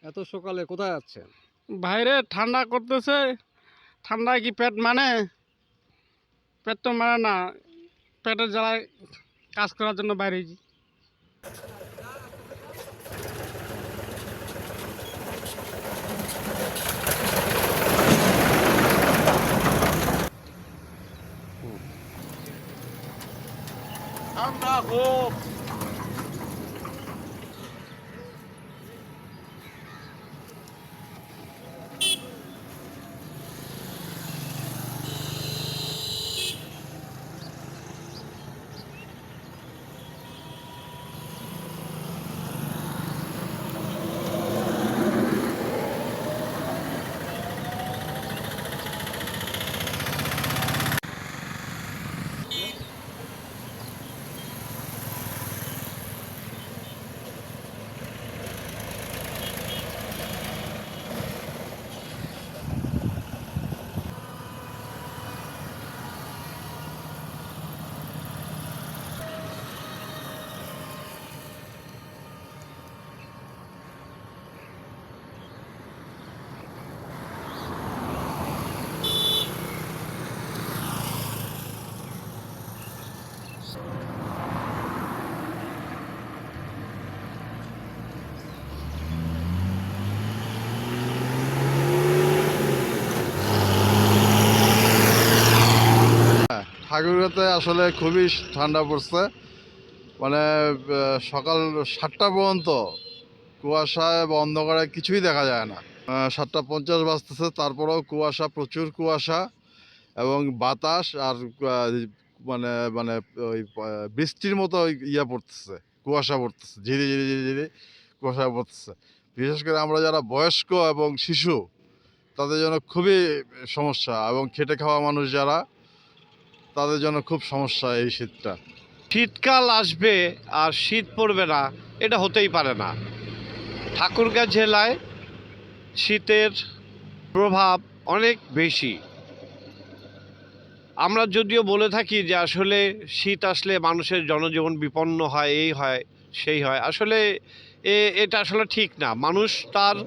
এত সকালে কোথায় যাচ্ছেন? বাইরে ঠান্ডা করতেছে। ঠান্ডায় কি পেট মানে? পেট তো মানে না। পেটের জ্বালায় কাজ করার জন্য বাইরে গেছি। ঠান্ডা খুব। ঠাকুরগাঁতে আসলে খুবই ঠান্ডা পড়ছে। মানে সকাল 7টা পর্যন্ত কুয়াশায় বা অন্ধকারে কিছুই দেখা যায় না। 7:50 বাজতেছে, তারপরেও কুয়াশা, প্রচুর কুয়াশা এবং বাতাস আর মানে মানে ওই বৃষ্টির মতো ইয়া পড়তেছে, কুয়াশা পড়তেছে, ঝিরি ঝিরি ঝিরি ঝিরি কুয়াশা পড়তেছে। বিশেষ করে আমরা যারা বয়স্ক এবং শিশু, তাদের জন্য খুবই সমস্যা, এবং খেটে খাওয়া মানুষ যারা, তাদের জন্য খুব সমস্যা এই শীতটা। শীতকাল আসবে আর শীত পড়বে না, এটা হতেই পারে না। ঠাকুরগাঁ জেলায় শীতের প্রভাব অনেক বেশি। আমরা যদিও বলে থাকি যে আসলে শীত আসলে মানুষের জনজীবন বিপন্ন হয়, এই হয় সেই হয়, আসলে এটা আসলে ঠিক না। মানুষ তার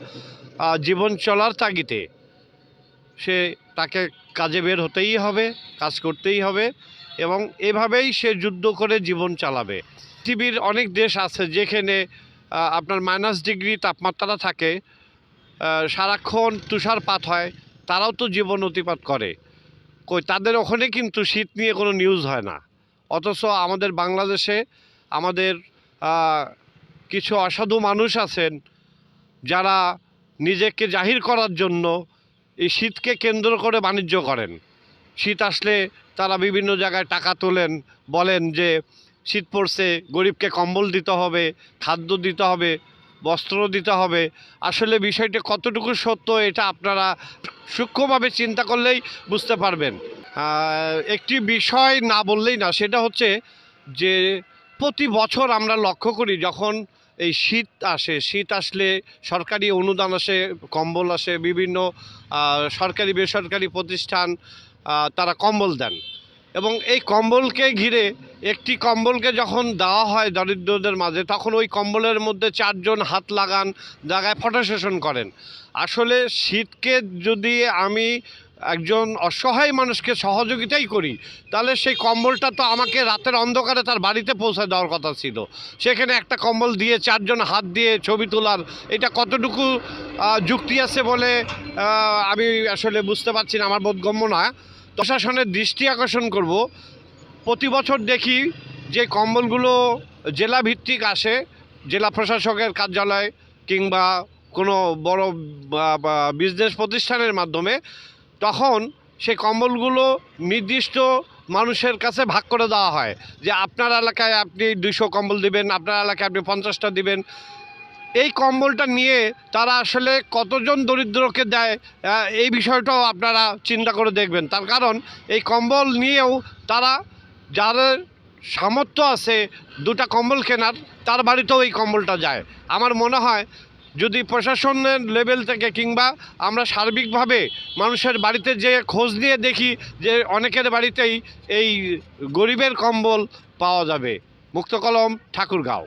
জীবন চলার তাগিদে তাকে কাজে বের হতেই হবে, কাজ করতেই হবে, এবং এভাবেই সে যুদ্ধ করে জীবন চালাবে। পৃথিবীর অনেক দেশ আছে যেখানে আপনার -ডিগ্রি তাপমাত্রা থাকে, সারাক্ষণ তুষারপাত হয়, তারাও তো জীবন অতিপাত করে। তাদের ওখানে কিন্তু শীত নিয়ে কোনো নিউজ হয় না। অথচ আমাদের বাংলাদেশে আমাদের কিছু অসাধু মানুষ আছেন যারা নিজেকে জাহির করার জন্য এই শীতকে কেন্দ্র করে বাণিজ্য করেন। শীত আসলে তারা বিভিন্ন জায়গায় টাকা তোলেন, বলেন যে শীত পড়ছে, গরিবকে কম্বল দিতে হবে, খাদ্য দিতে হবে, বস্ত্র দিতে হবে। আসলে বিষয়টা কতটুকু সত্য এটা আপনারা সূক্ষ্মভাবে চিন্তা করলেই বুঝতে পারবেন। একটি বিষয় না বললেই না, সেটা হচ্ছে যে প্রতি বছর আমরা লক্ষ্য করি যখন এই শীত আসে, শীত আসলে সরকারি অনুদান আসে, কম্বল আসে, বিভিন্ন সরকারি বেসরকারি প্রতিষ্ঠান তারা কম্বল দেন, এবং এই কম্বলকে ঘিরে একটি কম্বলকে যখন দেওয়া হয় দরিদ্রদের মাঝে, তখন ওই কম্বলের মধ্যে 4 জন হাত লাগায় ফটো সেশন করেন। আসলে শীতকে যদি আমি একজন অসহায় মানুষকে সহযোগিতাই করি, তাহলে সেই কম্বলটা তো আমাকে রাতের অন্ধকারে তার বাড়িতে পৌঁছে দেওয়ার কথা ছিল। সেখানে একটা কম্বল দিয়ে 4 জন হাত দিয়ে ছবি তোলার এটা কতটুকু যুক্তি আছে বলে আমি আসলে বুঝতে পারছি না, আমার বোধগম্য না। প্রশাসনের দৃষ্টি আকর্ষণ করব, প্রতি বছর দেখি যে কম্বলগুলো জেলা ভিত্তিক আসে, জেলা প্রশাসকের কার্যালয় কিংবা কোনো বড় বিজনেস প্রতিষ্ঠানের মাধ্যমে, তখন সেই কম্বলগুলো নির্দিষ্ট মানুষের কাছে ভাগ করে দেওয়া হয় যে আপনার এলাকায় আপনি 200 কম্বল দিবেন, আপনার এলাকায় আপনি 50টা দিবেন। এই কম্বলটা নিয়ে তারা আসলে কতজন দরিদ্রকে দেয় এই বিষয়টাও আপনারা চিন্তা করে দেখবেন। তার কারণ এই কম্বল নিয়েও তারা, যাদের সামর্থ্য আছে 2টা কম্বল কেনার, তার বাড়িতেও এই কম্বলটা যায়। আমার মনে হয় যদি প্রশাসনের লেভেল থেকে কিংবা আমরা সার্বিকভাবে মানুষের বাড়িতে যে খোঁজ নিয়ে দেখি যে অনেকের বাড়িতেই এই গরিবের কম্বল পাওয়া যাবে। মুক্তকলম, ঠাকুরগাঁও।